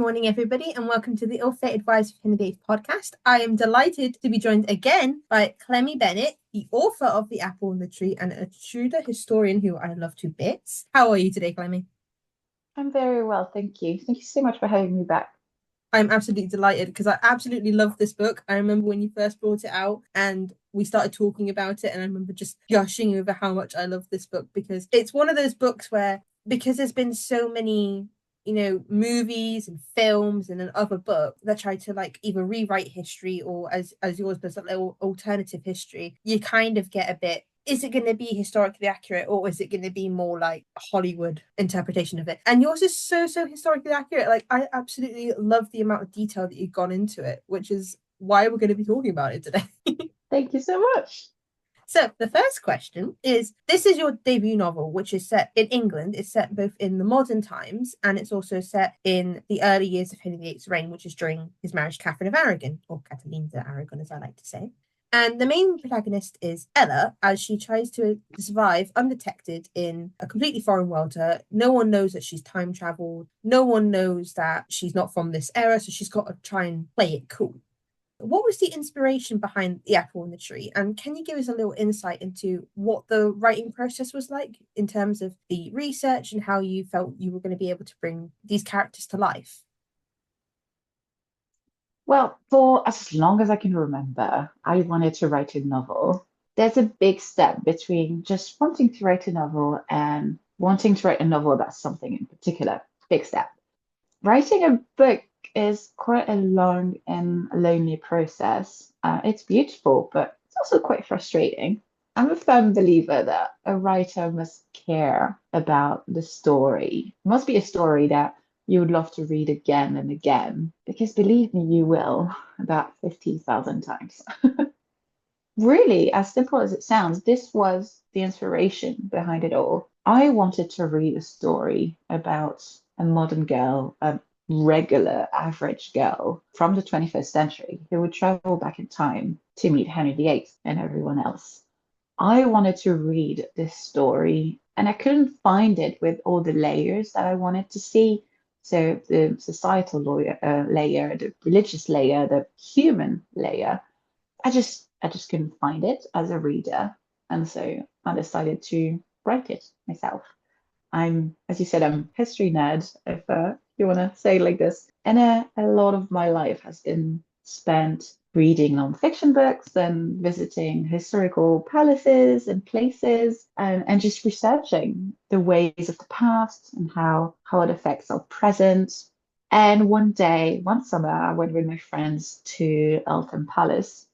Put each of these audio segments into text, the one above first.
morning, everybody, and welcome to the Ill-Fated Wives of Henry podcast. I am delighted to be joined again by Clemmie Bennett, the author of The Apple and the Tree and a Tudor historian who I love to bits. How are you today, Clemmie? I'm very well, thank you. Thank you so much for having me back. I'm absolutely delighted because I absolutely love this book. I remember when you first brought it out and we started talking about it, and I remember just gushing over how much I love this book because it's one of those books where, because there's been so many movies and films and an other book that try to like either rewrite history or as yours does, a little alternative history, you kind of get a bit, is it going to be historically accurate or is it going to be more like a Hollywood interpretation of it? And yours is so historically accurate. Like, I absolutely love the amount of detail that you've gone into it, which is why we're going to be talking about it today. Thank you so much. So the first question is, this is your debut novel, which is set in England. It's set both in the modern times and it's also set in the early years of Henry VIII's reign, which is during his marriage to Catherine of Aragon, or Catalina de Aragon, as I like to say. And the main protagonist is Ella, as she tries to survive undetected in a completely foreign world to her. No one knows that she's time traveled. No one knows that she's not from this era, so she's got to try and play it cool. What was the inspiration behind The Apple and the Tree? And can you give us a little insight into what the writing process was like in terms of the research and how you felt you were going to be able to bring these characters to life? Well, for as long as I can remember, I wanted to write a novel. There's a big step between just wanting to write a novel and wanting to write a novel about something in particular. Big step. Writing a book is quite a long and lonely process. It's beautiful, but it's also quite frustrating. I'm a firm believer that a writer must care about the story. It must be a story that you would love to read again and again, because believe me, you will, about 50,000 times. Really, as simple as it sounds, this was the inspiration behind it all. I wanted to read a story about a modern girl, a regular average girl from the 21st century who would travel back in time to meet Henry VIII and everyone else. I wanted to read this story and I couldn't find it with all the layers that I wanted to see. So the societal layer, the religious layer, the human layer. I just couldn't find it as a reader, and so I decided to write it myself. As you said, I'm a history nerd, if you want to say it like this. And a lot of my life has been spent reading non-fiction books and visiting historical palaces and places and just researching the ways of the past and how it affects our present. And one day, one summer, I went with my friends to Eltham Palace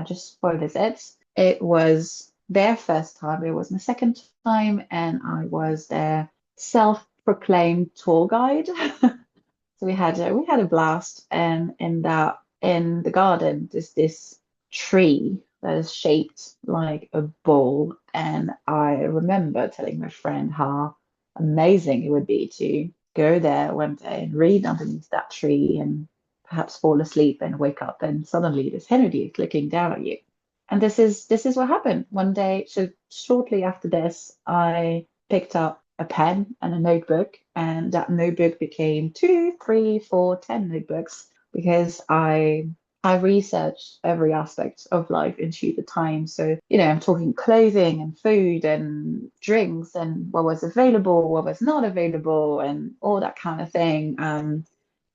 just for a visit. It was their first time. It was my second time, and I was their self-proclaimed tour guide. So we had a blast, and in the garden, there's this tree that is shaped like a ball, and I remember telling my friend how amazing it would be to go there one day and read underneath that tree and perhaps fall asleep and wake up and suddenly there's Henry looking down at you. And this is what happened one day. So shortly after this, I picked up a pen and a notebook, and that notebook became two, three, four, 10 notebooks because I researched every aspect of life into the time. So, I'm talking clothing and food and drinks and what was available, what was not available, and all that kind of thing.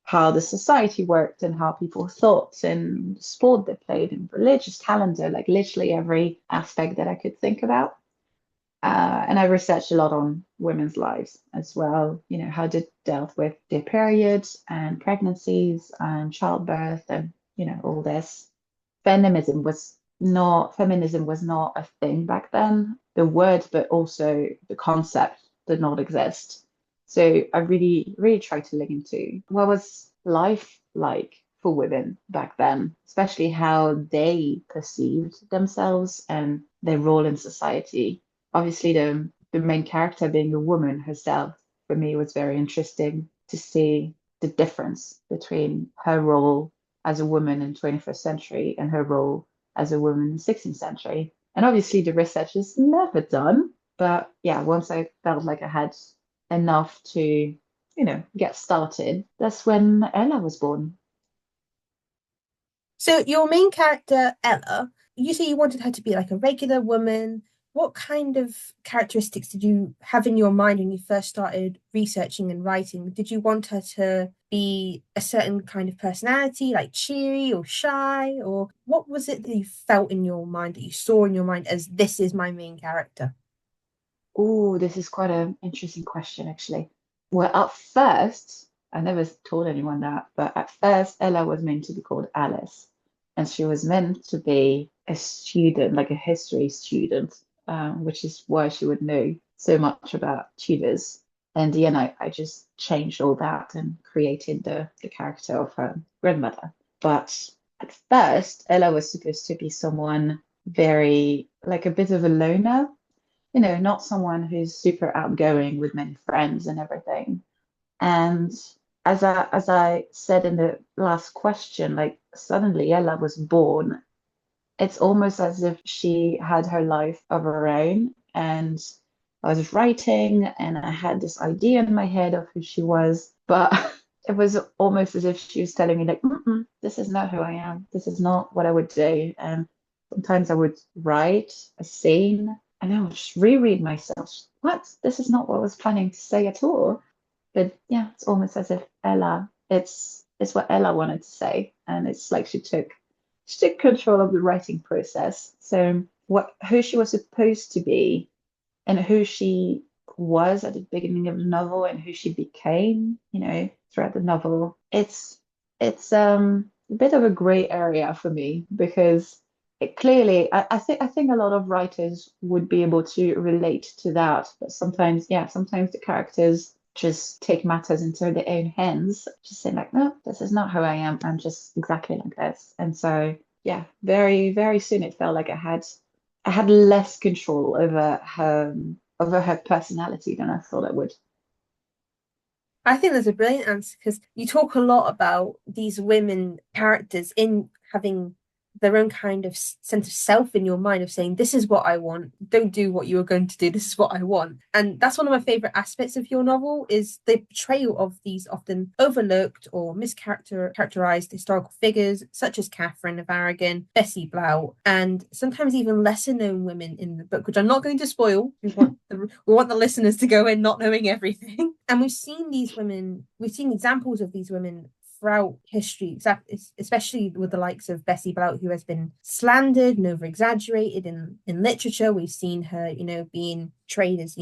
How the society worked and how people thought and sport they played and religious calendar, like literally every aspect that I could think about. And I researched a lot on women's lives as well, how they dealt with their periods and pregnancies and childbirth and, all this. Feminism was not a thing back then. The word, but also the concept did not exist. So I really, really tried to look into what was life like for women back then, especially how they perceived themselves and their role in society. Obviously, the main character being a woman herself, for me, was very interesting to see the difference between her role as a woman in 21st century and her role as a woman in 16th century. And obviously, the research is never done. But yeah, once I felt like I had enough to get started, that's when Ella was born. So your main character, Ella, you say you wanted her to be like a regular woman. What kind of characteristics did you have in your mind when you first started researching and writing? Did you want her to be a certain kind of personality, like cheery or shy? Or what was it that you felt in your mind, that you saw in your mind as this is my main character? Oh, this is quite an interesting question, actually. Well, at first, I never told anyone that, but at first, Ella was meant to be called Alice, and she was meant to be a student, like a history student, which is why she would know so much about Tudors. And then I just changed all that and created the character of her grandmother. But at first, Ella was supposed to be someone very, like a bit of a loner, not someone who's super outgoing with many friends and everything. And as I said in the last question, like suddenly Ella was born. It's almost as if she had her life of her own. And I was writing and I had this idea in my head of who she was, but it was almost as if she was telling me, like, this is not who I am. This is not what I would do. And sometimes I would write a scene and I would just reread myself. What? This is not what I was planning to say at all. But yeah, it's almost as if it's what Ella wanted to say. And it's like she took control of the writing process. So what who she was supposed to be and who she was at the beginning of the novel and who she became, throughout the novel, it's a bit of a gray area for me because it clearly I think a lot of writers would be able to relate to that, but sometimes, yeah, sometimes the characters just take matters into their own hands, just saying like, no, this is not who I am. I'm just exactly like this. And so, yeah, very, very soon it felt like I had less control over her personality than I thought I would. I think that's a brilliant answer because you talk a lot about these women characters in having their own kind of sense of self in your mind of saying, this is what I want. Don't do what you were going to do. This is what I want. And that's one of my favorite aspects of your novel is the portrayal of these often overlooked or mischaracterized historical figures, such as Catherine of Aragon, Bessie Blount, and sometimes even lesser known women in the book, which I'm not going to spoil. We want the listeners to go in not knowing everything. And we've seen examples of these women throughout history, especially with the likes of Bessie Blount, who has been slandered and over exaggerated in literature. We've seen her, being portrayed as,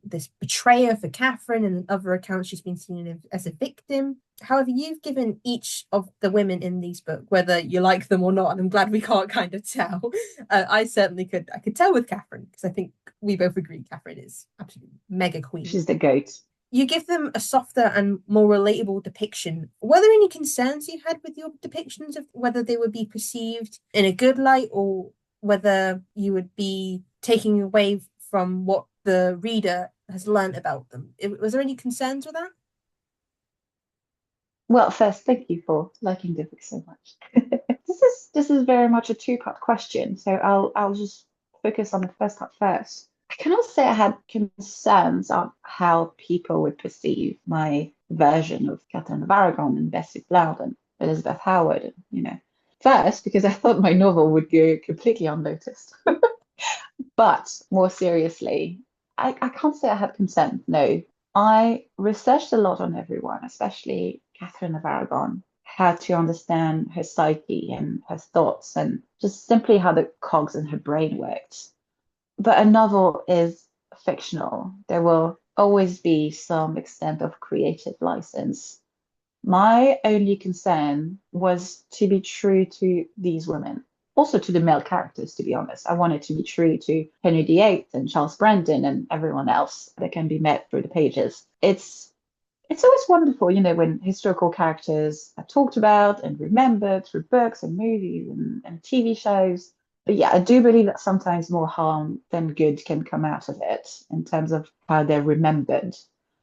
this betrayer for Catherine, and in other accounts, she's been seen as a victim. However, you've given each of the women in these books, whether you like them or not, and I'm glad we can't kind of tell. I certainly could. I could tell with Catherine because I think we both agree Catherine is absolutely mega queen. She's the goat. You give them a softer and more relatable depiction. Were there any concerns you had with your depictions of whether they would be perceived in a good light or whether you would be taking away from what the reader has learned about them? Was there any concerns with that? Well, first, thank you for liking the book so much. This is very much a two-part question, so I'll just focus on the first part first. I cannot say I had concerns on how people would perceive my version of Catherine of Aragon and Bessie Blount and Elizabeth Howard, first because I thought my novel would go completely unnoticed. But more seriously, I can't say I had consent, no. I researched a lot on everyone, especially Catherine of Aragon, how to understand her psyche and her thoughts and just simply how the cogs in her brain worked. But a novel is fictional. There will always be some extent of creative license. My only concern was to be true to these women, also to the male characters, to be honest. I wanted to be true to Henry VIII and Charles Brandon and everyone else that can be met through the pages. It's always wonderful, when historical characters are talked about and remembered through books and movies and TV shows. But yeah, I do believe that sometimes more harm than good can come out of it in terms of how they're remembered.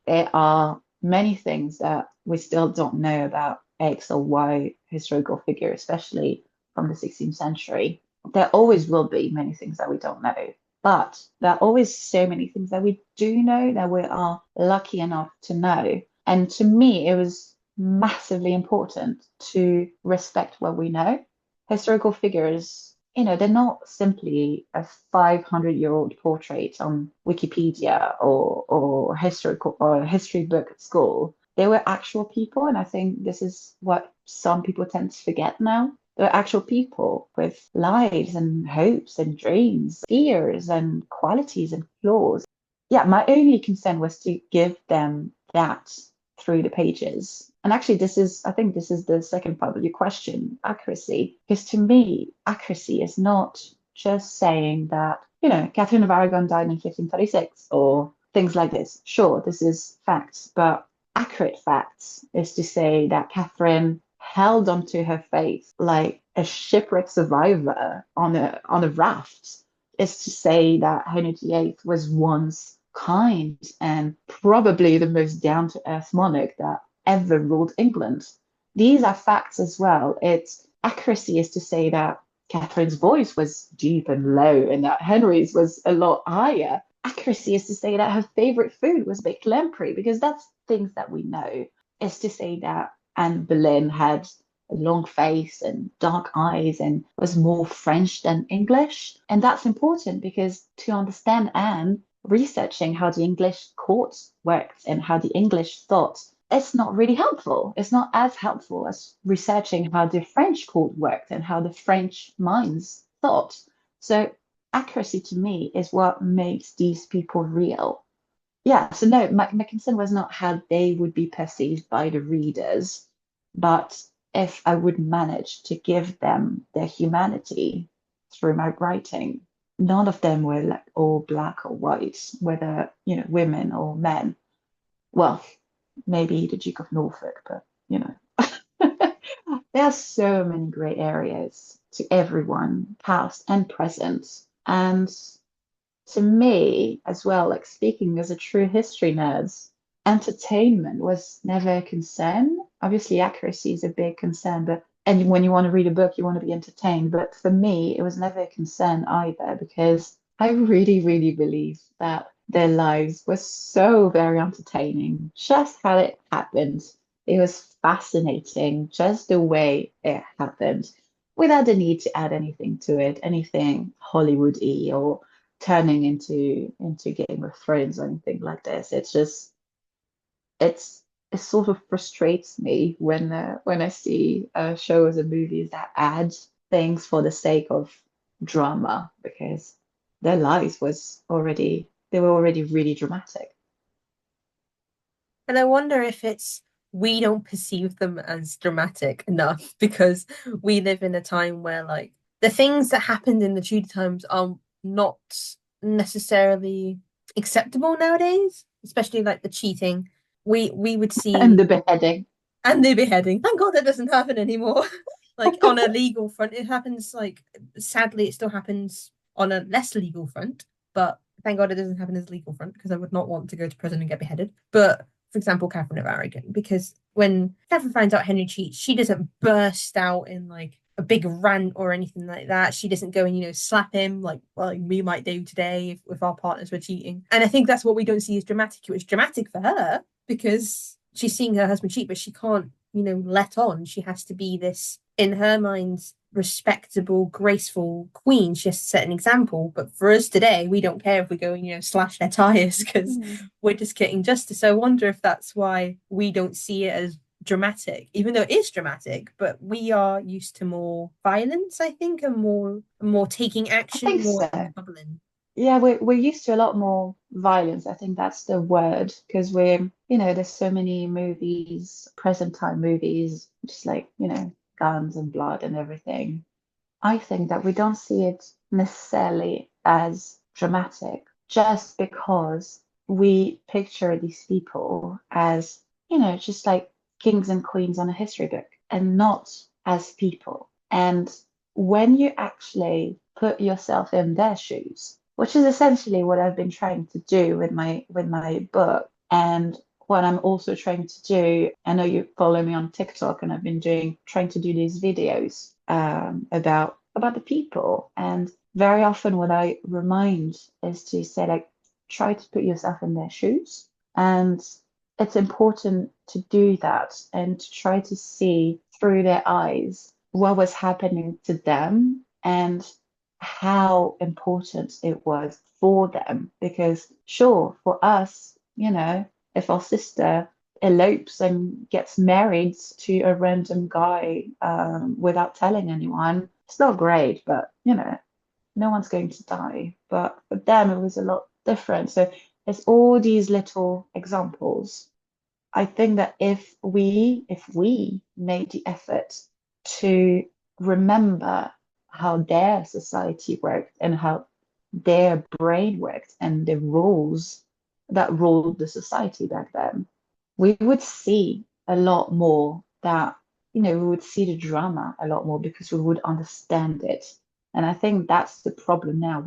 There are many things that we still don't know about X or Y historical figure, especially from the 16th century. There always will be many things that we don't know, but there are always so many things that we do know that we are lucky enough to know. And to me, it was massively important to respect what we know. Historical figures, they're not simply a 500-year-old portrait on Wikipedia or historical or a history book at school. They were actual people, and I think this is what some people tend to forget now. They were actual people with lives and hopes and dreams, fears and qualities and flaws. Yeah, my only concern was to give them that through the pages. And actually, I think this is the second part of your question, accuracy. Because to me, accuracy is not just saying that, Catherine of Aragon died in 1536 or things like this. Sure, this is facts, but accurate facts is to say that Catherine held onto her faith like a shipwreck survivor on a raft. Is to say that Henry VIII was once kind and probably the most down-to-earth monarch that ever ruled England. These are facts as well. Its accuracy is to say that Catherine's voice was deep and low and that Henry's was a lot higher. Accuracy is to say that her favorite food was baked lamprey, because that's things that we know. Is to say that Anne Boleyn had a long face and dark eyes and was more French than English. And that's important because to understand Anne, researching how the English court worked and how the English thought, it's not really helpful. It's not as helpful as researching how the French court worked and how the French minds thought. So accuracy to me is what makes these people real. Yeah, so no, my concern was not how they would be perceived by the readers, but if I would manage to give them their humanity through my writing. None of them were like all black or white, whether, women or men. Well, maybe the Duke of Norfolk, but, there are so many gray areas to everyone, past and present. And to me as well, like speaking as a true history nerd, entertainment was never a concern. Obviously, accuracy is a big concern, but and when you want to read a book, you want to be entertained. But for me, it was never a concern either, because I really, really believe that their lives were so very entertaining, just how it happened. It was fascinating, just the way it happened, without the need to add anything to it, anything Hollywood-y or turning into Game of Thrones or anything like this. It's just it sort of frustrates me when I see shows and movies that add things for the sake of drama, because their lives they were already really dramatic. And I wonder if it's we don't perceive them as dramatic enough because we live in a time where like the things that happened in the Tudor times are not necessarily acceptable nowadays, especially like the cheating. We would And see the beheading. and the beheading. Thank God that doesn't happen anymore. Like on a legal front, it happens like sadly it still happens on a less legal front, but thank God it doesn't happen as a legal front because I would not want to go to prison and get beheaded. But for example, Catherine of Aragon, because when Catherine finds out Henry cheats, she doesn't burst out in like a big rant or anything like that. She doesn't go and, slap him like well we might do today if our partners were cheating. And I think that's what we don't see as dramatic. It was dramatic for her because she's seeing her husband cheat, but she can't, let on. She has to be this, in her mind, respectable, graceful queen. She has to set an example. But for us today, we don't care if we go and, slash their tires because Mm. we're just getting justice. So I wonder if that's why we don't see it as dramatic, even though it is dramatic, but we are used to more violence, I think, and more taking I action, think more so. bubbling. Yeah, we're used to a lot more violence. I think that's the word, because there's so many movies, present time movies, just like, guns and blood and everything. I think that we don't see it necessarily as dramatic just because we picture these people as, just like kings and queens on a history book and not as people. And when you actually put yourself in their shoes, which is essentially what I've been trying to do with my book, and what I'm also trying to do, I know you follow me on TikTok, and I've been trying to do these videos about the people. And very often, what I remind is to say, like, try to put yourself in their shoes. And it's important to do that and to try to see through their eyes what was happening to them and how important it was for them. Because, sure, for us, if our sister elopes and gets married to a random guy without telling anyone, it's not great, but, no one's going to die. But for them, it was a lot different. So there's all these little examples. I think that if we made the effort to remember how their society worked and how their brain worked and the rules that ruled the society back then, we would see a lot more that, we would see the drama a lot more because we would understand it. And I think that's the problem now.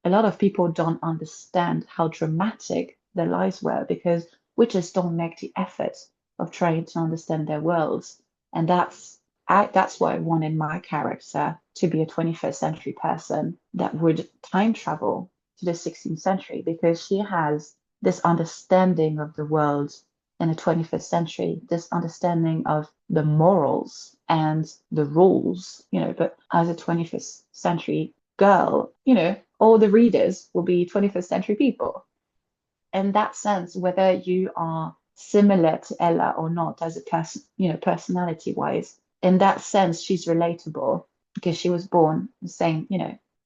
A lot of people don't understand how dramatic their lives were because we just don't make the effort of trying to understand their worlds. And that's why I wanted my character to be a 21st century person that would time travel to the 16th century because she has this understanding of the world in the 21st century, this understanding of the morals and the rules, but as a 21st century girl, all the readers will be 21st century people. In that sense, whether you are similar to Ella or not as a person, personality wise, in that sense, she's relatable because she was born the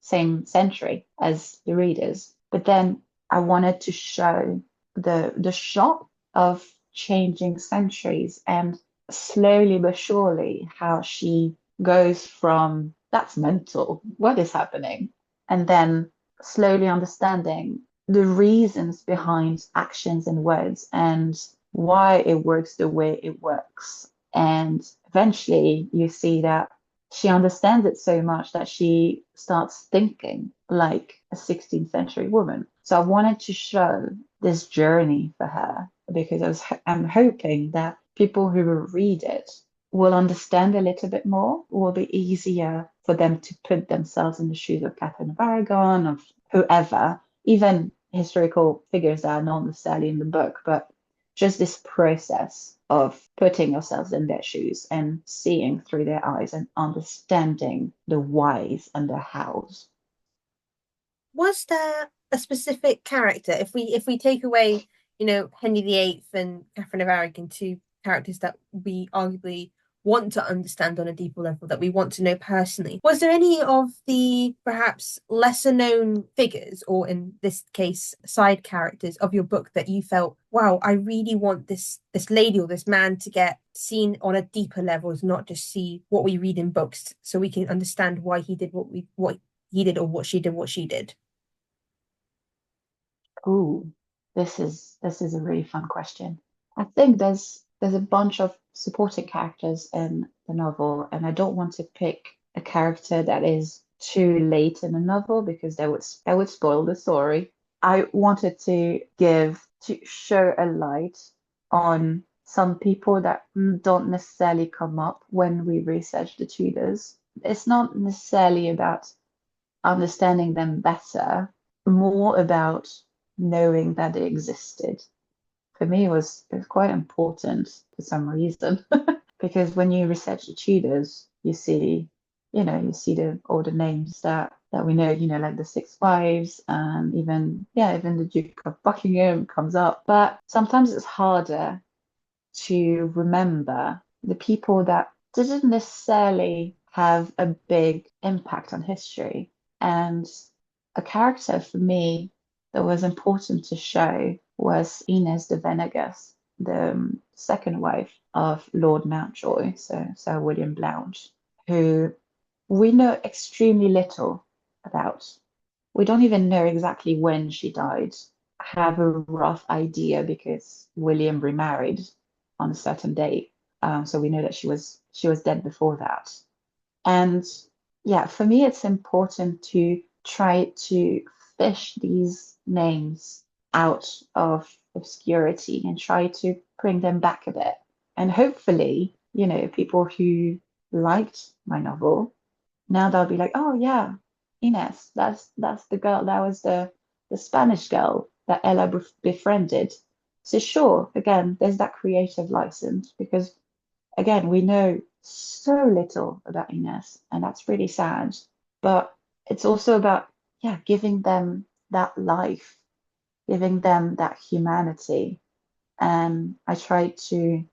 same century as the readers. But then I wanted to show the shock of changing centuries and slowly but surely how she goes from that's mental, what is happening? And then slowly understanding the reasons behind actions and words and why it works the way it works. And eventually you see that she understands it so much that she starts thinking like a 16th century woman. So I wanted to show this journey for her because I'm hoping that people who will read it will understand a little bit more, will be easier for them to put themselves in the shoes of Catherine of Aragon, of whoever, even historical figures that are not necessarily in the book, but just this process of putting yourselves in their shoes and seeing through their eyes and understanding the whys and the hows. Was there a specific character, if we take away, Henry VIII and Catherine of Aragon, two characters that we arguably want to understand on a deeper level, that we want to know personally, was there any of the perhaps lesser known figures, or in this case side characters of your book, that you felt, wow, I really want this lady or this man to get seen on a deeper level, not just see what we read in books, so we can understand why he did what he did, or what she did? Ooh, this is a really fun question. I think there's a bunch of supporting characters in the novel, and I don't want to pick a character that is too late in the novel because that would spoil the story. I wanted to show a light on some people that don't necessarily come up when we research the Tudors. It's not necessarily about understanding them better, more about knowing that they existed. For me, it was quite important for some reason because when you research the Tudors, you see all the names that we know, like the Six Wives and even the Duke of Buckingham comes up. But sometimes it's harder to remember the people that didn't necessarily have a big impact on history. And a character for me that was important to show was Inez de Venegas, the second wife of Lord Mountjoy, so Sir William Blount, who we know extremely little about. We don't even know exactly when she died. I have a rough idea because William remarried on a certain date. So we know that she was dead before that. And yeah, for me, it's important to try to fish these names out of obscurity and try to bring them back a bit. And hopefully, people who liked my novel, now they'll be like, oh yeah, Ines, that's the girl, that was the Spanish girl that Ella befriended. So sure, again, there's that creative license because again, we know so little about Ines, and that's really sad. But it's also about, yeah, giving them that life, giving them that humanity. And I try to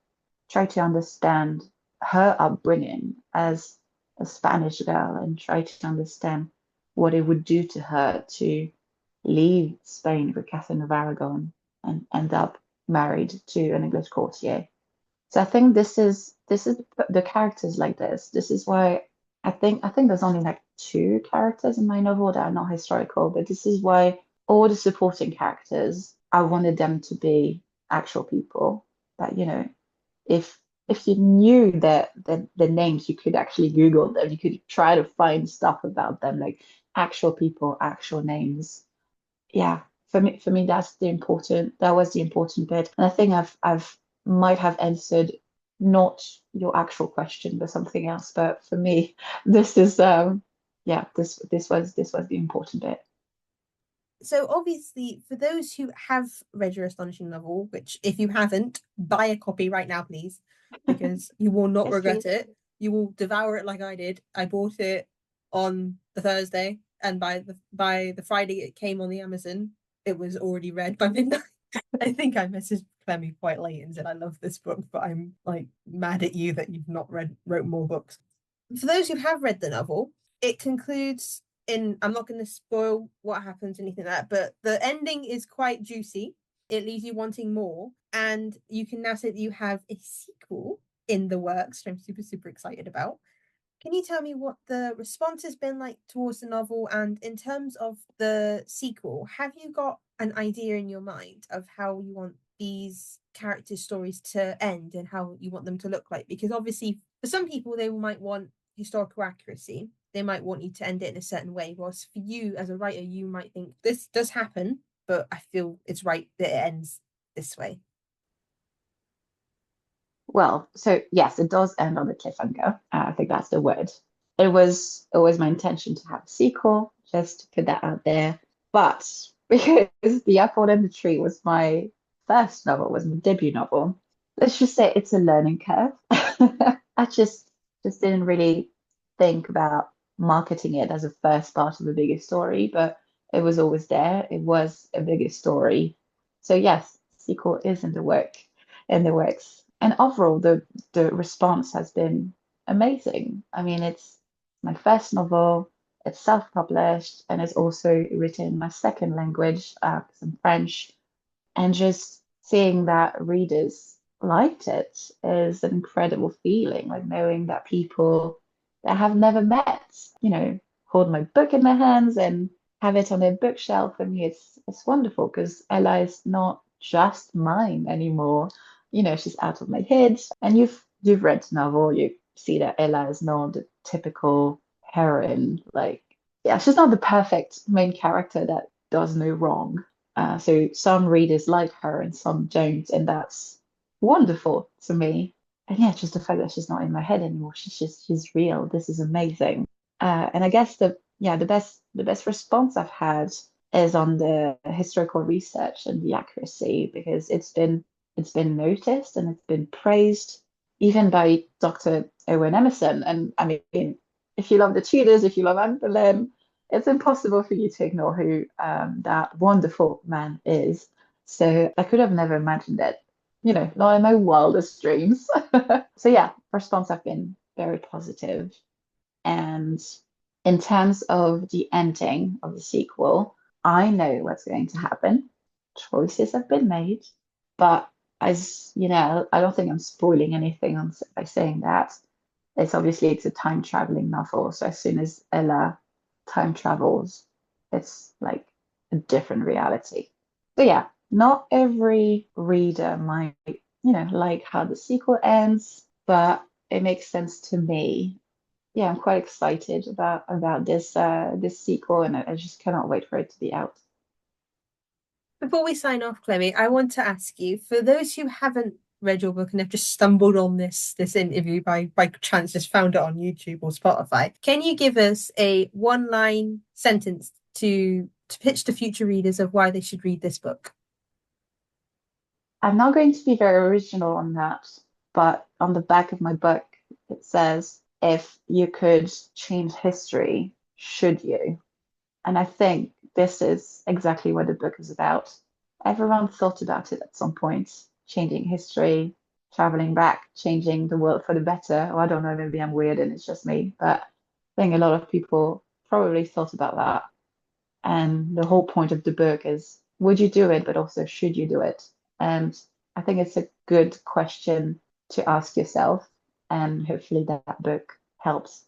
understand her upbringing as a Spanish girl and try to understand what it would do to her to leave Spain with Catherine of Aragon and end up married to an English courtier. So I think this is the characters like this. This is why I think there's only like two characters in my novel that are not historical, but this is why all the supporting characters, I wanted them to be actual people that, if you knew the names, you could actually Google them. You could try to find stuff about them, like actual people, actual names. Yeah, for me that was the important bit. And I think I've might have answered not your actual question, but something else. But for me, this is yeah, this was the important bit. So obviously, for those who have read your astonishing novel, which if you haven't, buy a copy right now, please, because you will not Yes, regret please. it. You will devour it like I did. I bought it on the Thursday, and by the Friday it came on the Amazon. It was already read by midnight. I think I messaged Clemmie quite late and said I love this book, but I'm like mad at you that you've not wrote more books. For those who have read the novel, it concludes in, I'm not going to spoil what happens, anything like that, but the ending is quite juicy. It leaves you wanting more. And you can now say that you have a sequel in the works, which I'm super, super excited about. Can you tell me what the response has been like towards the novel? And in terms of the sequel, have you got an idea in your mind of how you want these characters' stories to end and how you want them to look like? Because obviously, for some people, they might want historical accuracy. They might want you to end it in a certain way. Whilst for you as a writer, you might think this does happen, but I feel it's right that it ends this way. Well, so yes, it does end on a cliffhanger. I think that's the word. It was always my intention to have a sequel, just to put that out there. But because The Apple and the Tree was my first novel, was my debut novel, let's just say it's a learning curve. I just didn't really think about marketing it as a first part of a bigger story, but it was always there. It was a bigger story. So yes, sequel is in the works. And overall, the response has been amazing. I mean, it's my first novel, it's self-published, and it's also written in my second language, some French. And just seeing that readers liked it is an incredible feeling, like knowing that people that have never met, hold my book in their hands and have it on their bookshelf. For me, it's wonderful because Ella is not just mine anymore. She's out of my head. And you've read the novel, you see that Ella is not the typical heroine. Like, yeah, she's not the perfect main character that does no wrong. So some readers like her and some don't, and that's wonderful to me. And yeah, just the fact that she's not in my head anymore. She's real. This is amazing. And I guess the best response I've had is on the historical research and the accuracy because it's been noticed and it's been praised even by Dr. Owen Emerson. And I mean, if you love the Tudors, if you love Anne Boleyn, it's impossible for you to ignore who that wonderful man is. So I could have never imagined it, not in my wildest dreams. So yeah, response have been very positive. And in terms of the ending of the sequel, I know what's going to happen. Choices have been made, but as you know, I don't think I'm spoiling anything by saying that. It's a time traveling novel, so as soon as Ella time travels, it's like a different reality. So yeah, not every reader might, like how the sequel ends, but it makes sense to me. Yeah, I'm quite excited about this sequel, and I just cannot wait for it to be out. Before we sign off, Clemmy, I want to ask you, for those who haven't read your book and have just stumbled on this interview by chance, just found it on YouTube or Spotify, can you give us a one line sentence to pitch to future readers of why they should read this book? I'm not going to be very original on that, but on the back of my book, it says, if you could change history, should you? And I think this is exactly what the book is about. Everyone thought about it at some point, changing history, traveling back, changing the world for the better. Or I don't know, maybe I'm weird and it's just me, but I think a lot of people probably thought about that. And the whole point of the book is, would you do it, but also should you do it? And I think it's a good question to ask yourself, and hopefully that book helps.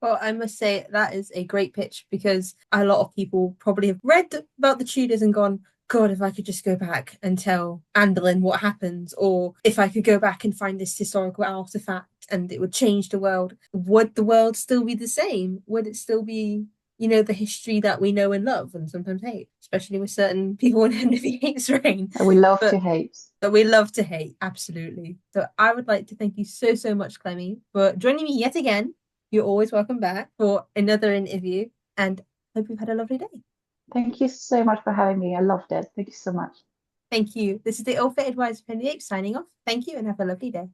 Well, I must say that is a great pitch because a lot of people probably have read about the Tudors and gone, God, if I could just go back and tell Andelin what happened, or if I could go back and find this historical artifact and it would change the world, would the world still be the same? Would it still be, the history that we know and love and sometimes hate, especially with certain people in Henry VIII's reign? And we love to But hate. that we love to hate, absolutely. So I would like to thank you so, so much, Clemmie, for joining me yet again. You're always welcome back for another interview, and hope you've had a lovely day. Thank you so much for having me. I loved it. Thank you so much. Thank you. This is the Ill Fated Wives of Henry VIII signing off. Thank you and have a lovely day.